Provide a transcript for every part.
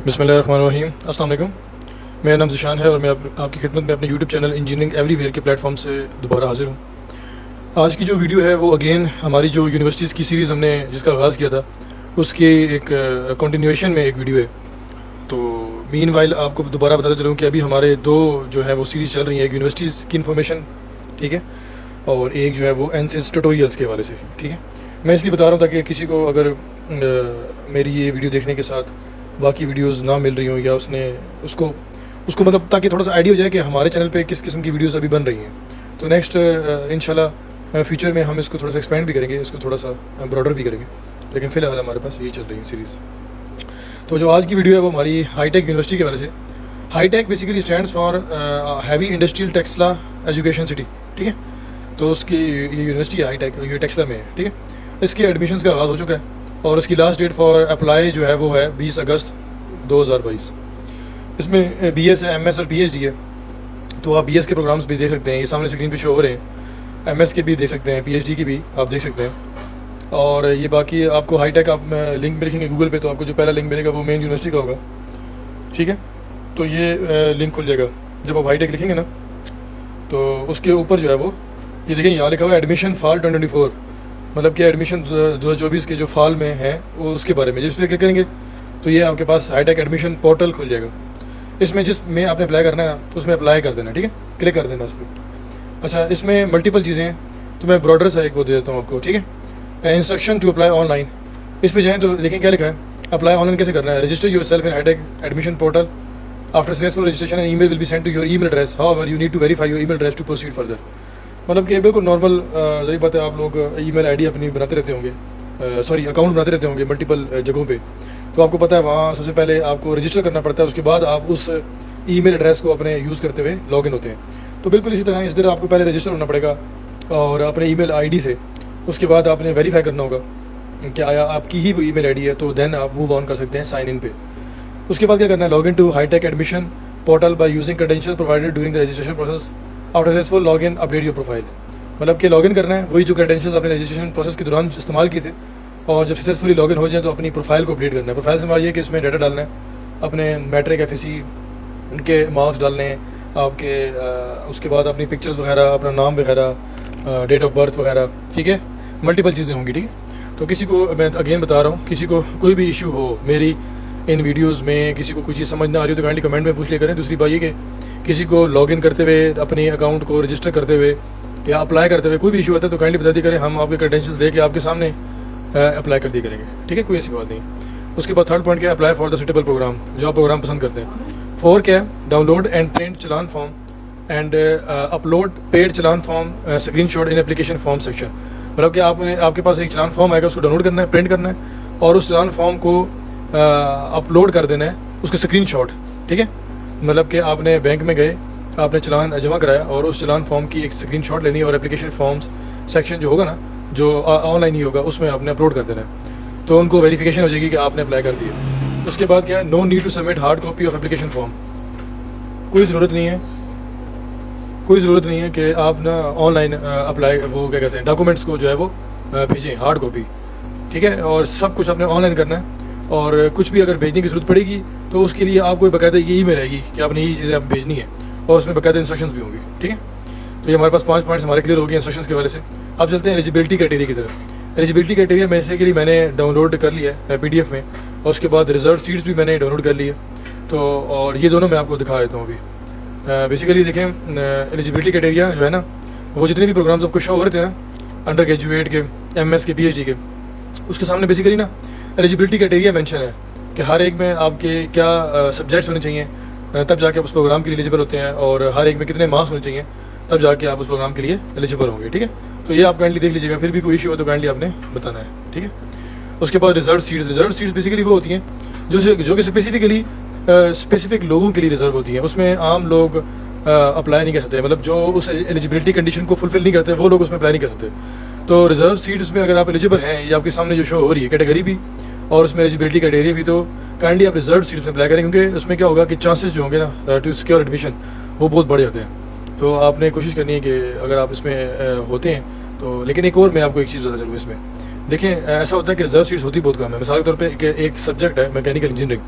बिस्मिल्लाहिर्रहमानिर्रहीम। अस्सलाम वालेकुम। मेरा नाम ज़िशान है और मैं आपकी खिदमत में अपने यूट्यूब चैनल इंजीनियरिंग एवरीवेयर के प्लेटफॉर्म से दोबारा हाजिर हूँ। आज की जो वीडियो है वो अगेन हमारी जो यूनिवर्सिटीज़ की सीरीज़ हमने जिसका आगाज़ किया था उसके एक कंटिन्यूएशन में एक वीडियो है। तो मीनवाइल आपको दोबारा बताता चलूँ कि अभी हमारे दो जो है वो सीरीज़ चल रही है, एक यूनिवर्सिटीज़ की इन्फॉर्मेशन, ठीक है, और एक जो है वो एनसिस ट्यूटोरियल्स के हवाले से, ठीक है। मैं इसलिए बता रहा हूँ ताकि किसी को अगर मेरी ये वीडियो देखने के साथ बाकी वीडियोस ना मिल रही हों या उसको मतलब ताकि थोड़ा सा आइडिया हो जाए कि हमारे चैनल पे किस किस्म की वीडियोस अभी बन रही हैं। तो नेक्स्ट इंशाल्लाह फ्यूचर में हम इसको थोड़ा सा एक्सपेंड भी करेंगे, इसको थोड़ा सा ब्रॉडर भी करेंगे, लेकिन फ़िलहाल हमारे पास यही चल रही है सीरीज़। तो जो आज की वीडियो है वो हमारी हाईटेक यूनिवर्सिटी के बारे से। हाईटेक basically stands for heavy industrial Taxila education city, ठीक है। तो उसकी ये यूनिवर्सिटी है हाईटेक, ये टेक्सला में है, ठीक है। इसके एडमिशन्स का आगाज़ हो चुका है और इसकी लास्ट डेट फॉर अप्लाई जो है वो है 20 अगस्त 2022। इसमें BS है, MS और PhD है। तो आप BS के प्रोग्राम्स भी देख सकते हैं, ये सामने स्क्रीन पे शो हो रहे हैं। MS के भी देख सकते हैं, PhD की भी आप देख सकते हैं। और ये बाकी आपको हाईटेक आप लिंक में लिखेंगे गूगल पे तो आपको जो पहला लिंक मिलेगा वो मेन यूनिवर्सिटी का होगा, ठीक है। तो ये लिंक खुल जाएगा जब आप हाईटेक लिखेंगे ना, तो उसके ऊपर जो है वो ये देखेंगे यहाँ लिखा हुआ है एडमिशन फॉल 2024, मतलब कि एडमिशन 2024 के जो फॉल में है वो उसके बारे में। जिस पर क्लिक करेंगे तो ये आपके पास हाईटेक एडमिशन पोर्टल खुल जाएगा। इसमें जिसमें आपने अप्लाई करना है उसमें अप्लाई कर देना, ठीक है, क्लिक कर देना उस पर। अच्छा, इसमें मल्टीपल चीज़ें हैं तो मैं ब्रॉडर सा एक वो दे देता हूँ आपको, ठीक है। इंस्ट्रक्शन टू अप्लाई ऑनलाइन, इस पर जाएँ तो देखें क्या लिखा है, अप्लाई ऑनलाइन कैसे करना है। रजिस्टर योर सेल्फ इन हाईटेक admission portal after successful registration an email will be send to your email address, however you need to verify your email address to proceed further. मतलब कि बिल्कुल normal जरी बात है, आप लोग ईमेल आईडी अपनी बनाते रहते होंगे, अकाउंट बनाते रहते होंगे मल्टीपल जगहों पे। तो आपको पता है वहाँ सबसे पहले आपको रजिस्टर करना पड़ता है, उसके बाद आप उस ईमेल एड्रेस को अपने यूज़ करते हुए लॉगिन होते हैं। तो बिल्कुल इसी तरह इस तरह आपको पहले रजिस्टर होना पड़ेगा और अपने ईमेल आईडी से, उसके बाद आपने वेरीफाई करना होगा कि आया आपकी ही वो ईमेल आईडी है, तो देन आप मूव ऑन कर सकते हैं साइन इन पे। उसके बाद क्या करना है, लॉगिन टू हाईटेक admission portal by using credential provided during the registration process after successful login update your profile. मतलब कि लॉगिन करना है वही जो क्रेडेंशियल्स आपने रजिस्ट्रेशन प्रोसेस के दौरान इस्तेमाल किए थे, और जब सक्सेसफुली लॉगिन हो जाए तो अपनी प्रोफाइल को अपडेट करना है। प्रोफाइल से हमारा ये कि इसमें डाटा डालना है, अपने मैट्रिक FSC उनके मार्क्स डालने हैं आपके, उसके बाद अपनी पिक्चर्स वगैरह, अपना नाम वगैरह, डेट ऑफ बर्थ वगैरह, ठीक है, मल्टीपल चीज़ें होंगी, ठीक है। तो किसी को मैं अगेन बता रहा हूँ, किसी को कोई भी इशू हो मेरी इन वीडियोज़ में, किसी को कुछ चीज़ समझ ना आ रही हो तो काइंडली कमेंट में पूछ लिया करें। दूसरी बात ये कि किसी को लॉगिन करते हुए, अपने अकाउंट को रजिस्टर करते हुए या अप्लाई करते हुए कोई भी इशू आता है तो काइंडली बता दी करें, हम आपके क्रेडेंशियल्स देके आपके सामने अप्लाई कर दिया करेंगे, ठीक है, कोई ऐसी बात नहीं। उसके बाद थर्ड पॉइंट क्या है, apply for the suitable program, जो आप प्रोग्राम पसंद करते हैं। 4 क्या है, download and print challan form and upload paid challan form screenshot in application form section. मतलब कि आपके पास एक चलान फॉर्म आएगा, उसको डाउनलोड करना है, प्रिंट करना है और उस चलान फॉर्म को अपलोड कर देना है, उसका स्क्रीनशॉट, ठीक है। मतलब कि आपने बैंक में गए, आपने चलान जमा कराया और उस चलान फॉर्म की एक स्क्रीनशॉट लेनी है और एप्लीकेशन फॉर्म्स सेक्शन जो होगा ना, जो ऑनलाइन ही होगा, उसमें आपने अपलोड कर देना है, तो उनको वेरिफिकेशन हो जाएगी कि आपने अप्लाई कर दिया। उसके बाद क्या है, no need to submit hard copy of application form. कोई ज़रूरत नहीं है कि आप ना ऑनलाइन अप्लाई वो क्या कहते हैं डॉक्यूमेंट्स को जो है वो भेजें हार्ड कॉपी, ठीक है। और सब कुछ आपने ऑनलाइन करना है और कुछ भी अगर भेजने की जरूरत पड़ेगी तो उसके लिए आपको बाकायदा ये ईमेल आएगी कि आपने ये चीज़ें आप भेजनी है और उसमें बाकायदा इंस्ट्रक्शंस भी होंगी, ठीक है। तो ये हमारे पास 5 पॉइंट्स हमारे क्लियर हो गए इंस्ट्रक्शंस के वाले से। अब चलते हैं एलिजिबिलिटी क्राइटेरिया की तरफ। एलिजिबिलिटी क्राइटेरिया बेसिकली मैंने डाउनलोड कर लिया है PDF में, और उसके बाद रिजर्व सीट्स भी मैंने डाउनलोड कर ली है। तो और ये दोनों मैं आपको दिखा देता हूँ अभी। बेसिकली देखें, एलिजिबिलिटी क्राइटेरिया जो है ना, वो जितने भी प्रोग्राम्स आपको शो हो रहे थे ना, अंडर ग्रेजुएट के, MS के, PhD के, उसके सामने बेसिकली ना एलिजिबिलिटी क्राइटेरिया मेंशन है कि हर एक में आपके क्या सब्जेक्ट्स होने चाहिए, तब जाके आप उस प्रोग्राम के लिए एलिजिबल होते हैं, और हर एक में कितने मार्क्स होने चाहिए तब जाके आप उस प्रोग्राम के लिए एलिजिबल होंगे, ठीक है। तो ये आप काइंडली देख लीजिएगा, फिर भी कोई इशू हो तो काइंडली आपने बताना है, ठीक है। उसके बाद रिजर्व सीट्स बेसिकली वो होती हैं जो कि स्पेसिफिक लोगों के लिए रिजर्व होती हैं। उसमें आम लोग अप्लाई नहीं कर सकते, मतलब जो उस एलिजिबिलिटी कंडीशन को फुलफिल नहीं करते वो लोग उसमें अप्लाई नहीं कर सकते। तो रिजर्व सीट्स में अगर आप एलिजिबल हैं, ये आपके सामने जो शो हो रही है कैटेगरी भी और उसमें एलिजिबिलिटी क्राइटेरिया भी, तो काइंडली आप रिजर्व सीट्स में अप्लाई करें, क्योंकि उसमें क्या होगा कि चांसेस जो होंगे ना टू सिक्योर एडमिशन वो बहुत बढ़ जाते हैं। तो आपने कोशिश करनी है कि अगर आप इसमें होते हैं तो। लेकिन एक और मैं आपको एक चीज़ बताना चाहूँगा इसमें, देखें ऐसा होता है कि रिजर्व सीट्स होती बहुत कम है। मिसाल के तौर पे एक सब्जेक्ट है मैकेनिकल इंजीनियरिंग,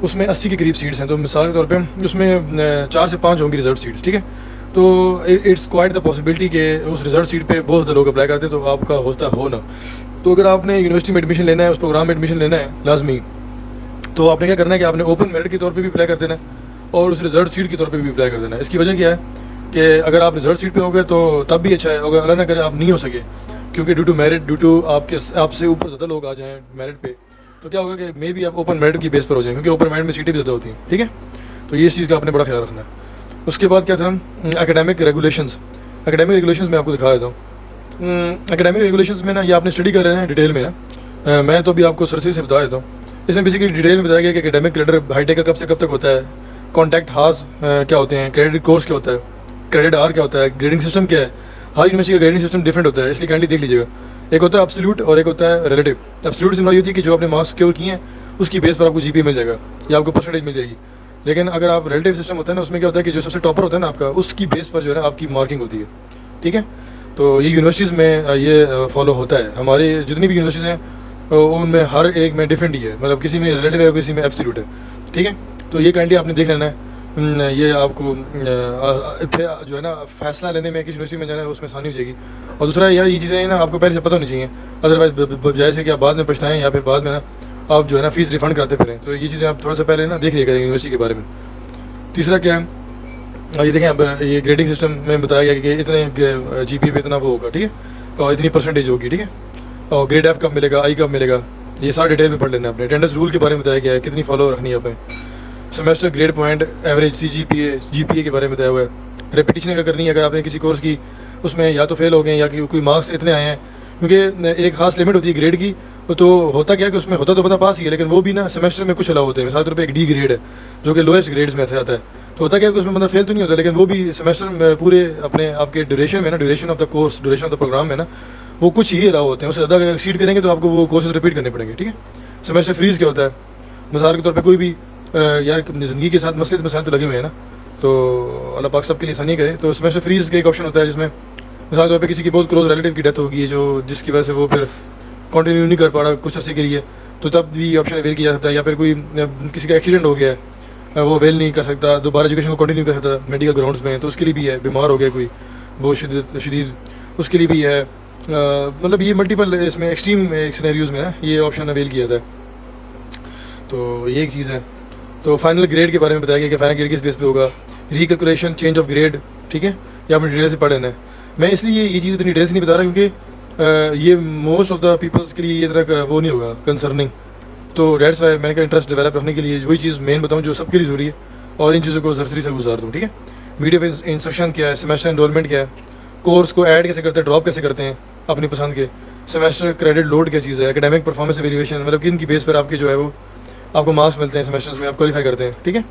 उसमें 80 के करीब सीट्स हैं, तो मिसाल के तौर पे उसमें 4 से 5 होंगी रिजर्व सीट्स, ठीक है। तो इट्स क्वाइट द पॉसिबिलिटी कि उस रिजर्व सीट पे बहुत ज़्यादा लोग अप्लाई करते हैं, तो आपका होता हो ना। तो अगर आपने यूनिवर्सिटी में एडमिशन लेना है, उस प्रोग्राम में एडमिशन लेना है लाजमी, तो आपने क्या करना है कि आपने ओपन मेरिट के तौर पे भी अप्लाई कर देना है और उस रिजर्व सीट के तौर पे भी अप्लाई कर देना है। इसकी वजह क्या है कि अगर आप रिजर्व सीट पे हो गए तो तब भी अच्छा है, अगर अल्लाह ना करे आप नहीं हो सके, क्योंकि due to merit, due to आपसे ऊपर ज़्यादा लोग आ जाएँ मेरिट पे, तो क्या होगा कि मे बी आप ओपन मेरिट की बेस पर हो जाएं, क्योंकि ओपन मेरिट में सीटें भी ज़्यादा होती हैं, ठीक है। तो ये इस चीज़ का आपने बड़ा ख्याल रखना है। उसके बाद क्या था, एकेडमिक रेगुलेशंस। एकेडमिक रेगुलेशंस मैं आपको दिखा देता हूँ। एकेडमिक रेगुलेशंस में ना ये आपने स्टडी कर रहे हैं डिटेल में ना, मैं तो अभी आपको सरसरी से बता देता हूँ। इसमें बेसिकली डिटेल में बताया गया कि एकेडमिक कैलेंडर हाईटेक का कब से कब तक होता है, कॉन्टैक्ट हार्स क्या होते हैं, क्रेडिट कोर्स क्या होता है, क्रेडिट आर क्या होता है, ग्रेडिंग सिस्टम क्या है। हर यूनिवर्सिटी का ग्रेडिंग सिस्टम डिफरेंट होता है, इसलिए काइंडली देख लीजिएगा। एक होता है एब्सोल्यूट और एक होता है रिलेटिव। एब्सोल्यूट से ये होती है कि जो आपने मार्क्स सिक्योर किए हैं उसकी बेस पर आपको जीपीए मिल जाएगा या आपको परसेंटेज मिल जाएगी। लेकिन अगर आप रिलेटिव सिस्टम होता है ना, उसमें क्या होता है कि जो सबसे टॉपर होता है ना आपका, उसकी बेस पर जो है ना आपकी मार्किंग होती है, ठीक है। तो ये यूनिवर्सिटीज़ में ये फॉलो होता है। हमारे जितनी भी यूनिवर्सिटीज़ हैं उनमें हर एक में डिफरेंट ही है, मतलब किसी में रिलेटिव है, किसी में एब्सोल्यूट है, ठीक है। तो ये काइंडली आपने देख लेना है। ये आपको जो है ना फैसला लेने में किस यूनिवर्सिटी में जाना है उसमें आसानी हो जाएगी। और दूसरा यार ये चीज़ें ना आपको पहले से पता होनी चाहिए, अदरवाइज जैसे कि आप बाद में पछताएं या फिर बाद में ना आप जो है ना फीस रिफंड कराते फिरें। तो ये चीज़ें आप थोड़ा सा पहले ना देख लिया करें यूनिवर्सिटी के बारे में। तीसरा क्या है, ये देखें अब ये ग्रेडिंग सिस्टम में बताया गया कि इतने जीपीए पे इतना वो होगा, ठीक है, और इतनी परसेंटेज होगी, ठीक है। और ग्रेड एफ कब मिलेगा, आई कब मिलेगा, ये सारा डिटेल में पढ़ लेना है अपने। अटेंडेंस रूल के बारे में बताया गया है, कितनी फॉलो रखनी है अपने। Semester grade point, average, GPA के बारे में बताया हुआ है। रेपिटेशन अगर करनी है, अगर आपने किसी कोर्स की उसमें या तो फेल हो गए या कि कोई मार्क्स इतने आए हैं, क्योंकि एक खास लिमिट होती है ग्रेड की। तो होता क्या है कि उसमें होता तो बंदा पास ही है, लेकिन वो भी ना सेमेस्टर में कुछ अलाउ होते हैं। मिसाल के तौर पर एक डी ग्रेड है जो कि लोएस्ट ग्रेड्स में से आता है, तो होता क्या है कि उसमें बंदा फेल तो नहीं होता, लेकिन वो भी सेमेस्टर में पूरे अपने आपके ड्यूरेशन में ना, duration of the course, duration of the program में ना, वो कुछ ही अलाउ होते हैं। उससे ज़्यादा एक्सीड करेंगे तो आपको वो कोर्सेज रिपीट करने पड़ेंगे, ठीक है। सेमेस्टर फ्रीज क्या होता है, मिसाल के तौर पर कोई भी यार ज़िंदगी के साथ मसले तो लगे हुए हैं ना, तो अल्लाह पाक सबके लिए आसानी करे। तो सेमेस्टर फ्रीज का एक ऑप्शन होता है जिसमें मिसाल के तौर पर किसी की बहुत क्लोज रिलेटिव की डेथ होगी है, जो जिसकी वजह से वो फिर कंटिन्यू नहीं कर पा रहा कुछ अर्से के लिए, तो तब भी ऑप्शन अवेल किया जाता है। या फिर कोई किसी का एक्सीडेंट हो गया है, वो अवेल नहीं कर सकता, दोबारा एजुकेशन को कंटिन्यू कर सकता मेडिकल ग्राउंड्स में, तो उसके लिए भी है। बीमार हो गया कोई बहुत शदीद, उसके लिए भी है। मतलब ये मल्टीपल इसमें एक्सट्रीम सिनेरियोज में ये ऑप्शन अवेल किया जाता है। तो ये एक चीज़ है। तो फाइनल ग्रेड के बारे में बताया गया कि फाइनल ग्रेड किस बेस पे होगा, रिकैलकुलेशन, चेंज ऑफ ग्रेड, ठीक है, या आपने डिटेल से पढ़ लेना है। मैं इसलिए ये चीज़ इतनी डिटेल से नहीं बता रहा क्योंकि ये मोस्ट ऑफ द पीपल्स के लिए ये तरह वो नहीं होगा कंसर्निंग। तो डेट्स वाई मैंने का इंटरेस्ट डेवलप रखने के लिए वही चीज़ मेन बताऊँ जो सबके लिए ज़रूरी है, और इन चीज़ों को सरसरी से गुजार दूँ, ठीक है। मीडियम इंस्ट्रक्शन क्या है, सेमेस्टर एनरोलमेंट क्या है, कोर्स को ऐड कैसे करते हैं, ड्रॉप कैसे करते हैं अपनी पसंद के, सेमेस्टर क्रेडिट लोड क्या चीज़ है, एकेडमिक परफॉर्मेंस एवेल्यूएशन, मतलब किन की बेस पर आपके जो है वो आपको मार्क्स मिलते हैं सेमेस्टर्स में, आप क्वालिफाई करते हैं, ठीक है।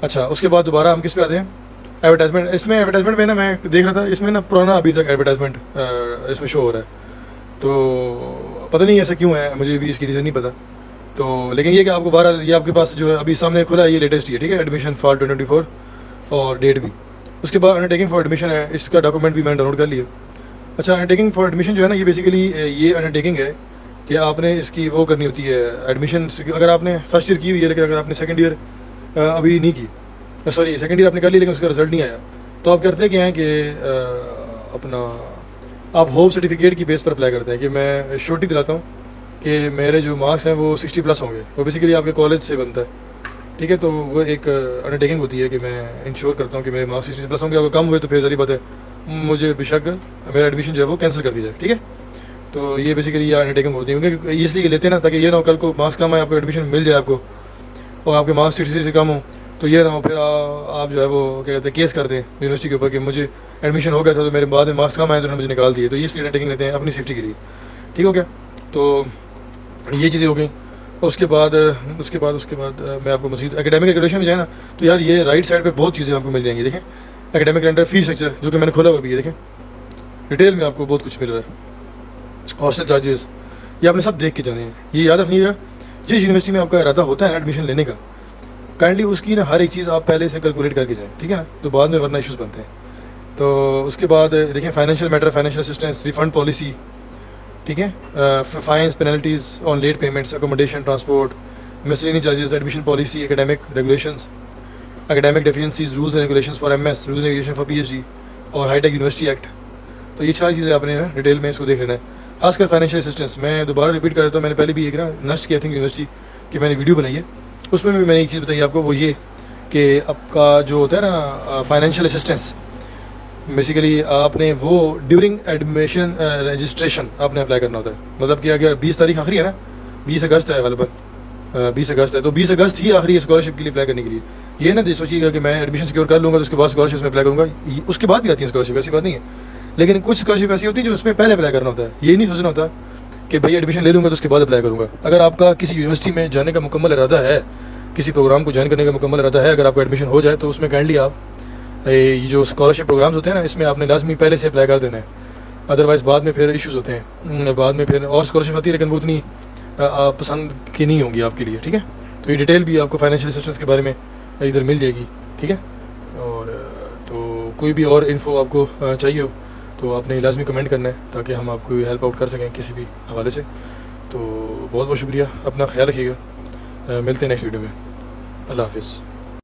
अच्छा, उसके बाद दोबारा हम किस पे आते हैं, एडवर्टाइजमेंट। इसमें एडवर्टाइजमेंट में ना मैं देख रहा था, इसमें ना पुराना अभी तक एडवर्टाइजमेंट इसमें शो हो रहा है, तो पता नहीं ऐसा क्यों है, मुझे भी इसकी रीज़न नहीं पता। तो लेकिन ये कि आपको बारह ये आपके पास जो है अभी सामने खुला है, ये लेटेस्ट ही है, ठीक है, एडमिशन फॉर 2024 और डेट भी। उसके बाद अंडरटेकिंग फॉर एडमिशन है, इसका डॉक्यूमेंट भी मैंने डाउनलोड कर लिया। अच्छा, अंडरटेकिंग फॉर एडमिशन जो है ना, ये बेसिकली ये अंडरटेकिंग है कि आपने इसकी वो करनी होती है एडमिशन। अगर आपने फर्स्ट ईयर की हुई है लेकिन अगर आपने सेकंड ईयर अभी नहीं की, सॉरी सेकंड ईयर आपने कर ली लेकिन उसका रिजल्ट नहीं आया, तो आप करते क्या हैं कि अपना आप होप सर्टिफिकेट की बेस पर अप्लाई करते हैं कि मैं श्योरिटी दिलाता हूँ कि मेरे जो मार्क्स हैं वो 60+ होंगे। वो बेसिकली आपके कॉलेज से बनता है, ठीक है। तो वो एक अंडरटेकिंग होती है कि मैं इंश्योर करता हूँ कि मेरे मार्क्स 60+ होंगे। अगर कम हुए तो फिर जरूरी बात है मुझे बेशक मेरा एडमिशन जो है वो कैंसिल कर दिया जाए, ठीक है। तो ये बेसिकली ये अंडरटेकिंग होती है, क्योंकि इसलिए लेते हैं ना ताकि ये ना हो कल को मार्क्स कम आए, आपको एडमिशन मिल जाए आपको, और आपके मार्क्स 60 से कम हो, तो ये ना हो फिर आप जो है वो क्या कहते हैं केस कर दें यूनिवर्सिटी के ऊपर कि मुझे एडमिशन हो गया था तो मेरे बाद में मार्क्स कम आए तो उन्होंने मुझे निकाल दिए। तो ये इसलिए अंडरटेकिंग लेते हैं अपनी सेफ्टी के लिए, ठीक हो गया। तो ये चीज़ें हो गई। उसके बाद मैं आपको मज़ीद एकेडमिक रेगुलेशन में जाए ना, तो यार ये राइट साइड पे बहुत चीज़ें आपको मिल जाएंगी। देखें एकेडमिक कैलेंडर, फी स्ट्रक्चर जो कि मैंने खोला हुआ भी है, देखें डिटेल में आपको बहुत कुछ मिल रहा है। हॉस्टल चार्जेस ये आपने सब देख के जाने हैं। ये याद रखिएगा, जिस यूनिवर्सिटी में आपका इरादा होता है एडमिशन लेने का, काइंडली उसकी ना हर एक चीज़ आप पहले से कैलकुलेट करके जाएँ, ठीक है ना, तो बाद में वरना इशूज़ बनते हैं। तो उसके बाद देखें financial matter, financial assistance, refund policy, ठीक है, fines, penalties on late payments, accommodation, transport, miscellaneous charges, admission policy, academic regulations, academic deficiencies, rules and regulations for MS, rules and regulations for PhD और hi tech university act. तो ये चार चीज़ें आपने ना detail में इसको देख लेना है। खासकर फाइनेंशियल असिस्टेंस, मैं दोबारा रिपीट कर देता हूँ, मैंने पहले भी एक ना नस्ट की आई थिंक यूनिवर्सिटी की मैंने वीडियो बनाई है, उसमें भी मैंने एक चीज़ बताई आपको, वो ये कि आपका जो होता है ना फाइनेंशियल असिस्टेंस, बेसिकली आपने वो ड्यूरिंग एडमिशन रजिस्ट्रेशन आपने अप्लाई करना होता है। मतलब कि अगर 20 तारीख आखिरी है ना, 20 अगस्त है गलबन, 20 अगस्त है, तो 20 अगस्त ही आखिरी है स्कॉलरशिप के लिए अप्लाई करने के लिए। ये ना सोचिएगा कि मैं एडमिशन सिक्योर कर लूँगा तो उसके बाद स्कॉलरशिप में अप्लाई करूँगा, उसके बाद भी आती है स्कॉलरशिप, ऐसी बात नहीं है। लेकिन कुछ स्कॉलरशिप ऐसी होती है जो उसमें पहले अप्लाई करना होता है। ये नहीं सोचना होता कि भाई एडमिशन ले लूँगा तो उसके बाद अप्लाई करूँगा। अगर आपका किसी यूनिवर्सिटी में जाने का मुकम्मल इरादा है, किसी प्रोग्राम को ज्वाइन करने का मुकम्मल इरादा है, अगर आपका एडमिशन हो जाए तो उसमें काइंडली आप ये जो स्कॉलरशिप प्रोग्राम्स होते हैं ना, इसमें आपने लाजमी पहले से अप्लाई कर देना है। अदरवाइज़ बाद में फिर इश्यूज़ होते हैं, बाद में फिर और स्कॉलरशिप आती है लेकिन वो उतनी पसंद की नहीं होंगी आपके लिए, ठीक है। तो ये डिटेल भी आपको फाइनेंशियल असिस्टेंस के बारे में इधर मिल जाएगी, ठीक है। और तो कोई भी और इन्फो आपको चाहिए हो तो आपने लाजमी कमेंट करना है ताकि हम आपको हेल्प आउट कर सकें किसी भी हवाले से। तो बहुत बहुत शुक्रिया, अपना ख्याल रखिएगा, मिलते हैं नेक्स्ट वीडियो में। अल्लाह हाफिज़।